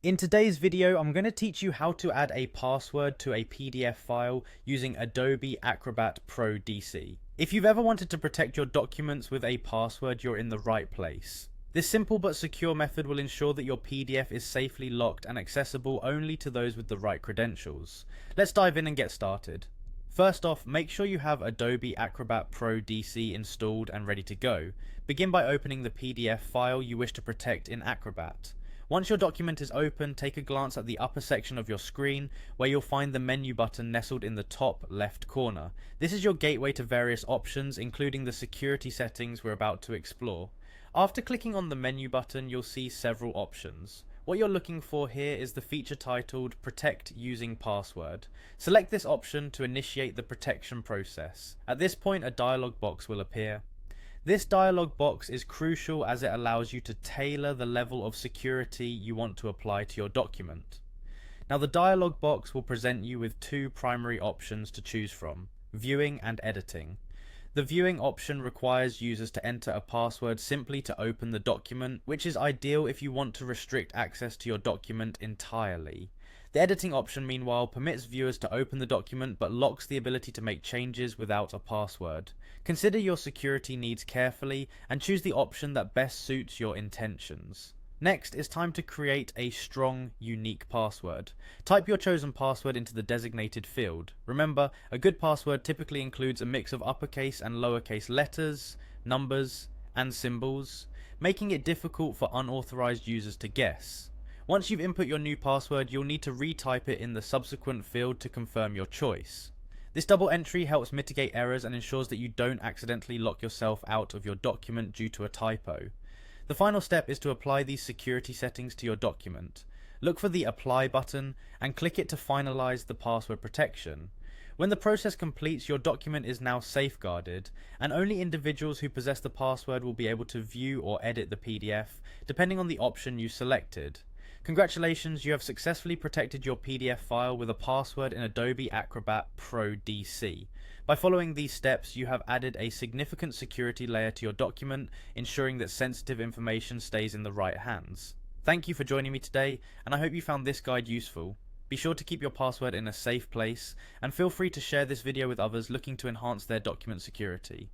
In today's video, I'm going to teach you how to add a password to a PDF file using Adobe Acrobat Pro DC. If you've ever wanted to protect your documents with a password, you're in the right place. This simple but secure method will ensure that your PDF is safely locked and accessible only to those with the right credentials. Let's dive in and get started. First off, make sure you have Adobe Acrobat Pro DC installed and ready to go. Begin by opening the PDF file you wish to protect in Acrobat. Once your document is open, take a glance at the upper section of your screen where you'll find the menu button nestled in the top left corner. This is your gateway to various options, including the security settings we're about to explore. After clicking on the menu button, you'll see several options. What you're looking for here is the feature titled Protect Using Password. Select this option to initiate the protection process. At this point, a dialog box will appear. This dialog box is crucial as it allows you to tailor the level of security you want to apply to your document. Now, the dialog box will present you with two primary options to choose from: viewing and editing. The viewing option requires users to enter a password simply to open the document, which is ideal if you want to restrict access to your document entirely. The editing option, meanwhile, permits viewers to open the document but locks the ability to make changes without a password. Consider your security needs carefully and choose the option that best suits your intentions. Next, it's time to create a strong, unique password. Type your chosen password into the designated field. Remember, a good password typically includes a mix of uppercase and lowercase letters, numbers, and symbols, making it difficult for unauthorized users to guess. Once you've input your new password, you'll need to retype it in the subsequent field to confirm your choice. This double entry helps mitigate errors and ensures that you don't accidentally lock yourself out of your document due to a typo. The final step is to apply these security settings to your document. Look for the Apply button and click it to finalize the password protection. When the process completes, your document is now safeguarded, and only individuals who possess the password will be able to view or edit the PDF, depending on the option you selected. Congratulations, you have successfully protected your PDF file with a password in Adobe Acrobat Pro DC. By following these steps, you have added a significant security layer to your document, ensuring that sensitive information stays in the right hands. Thank you for joining me today, and I hope you found this guide useful. Be sure to keep your password in a safe place, and feel free to share this video with others looking to enhance their document security.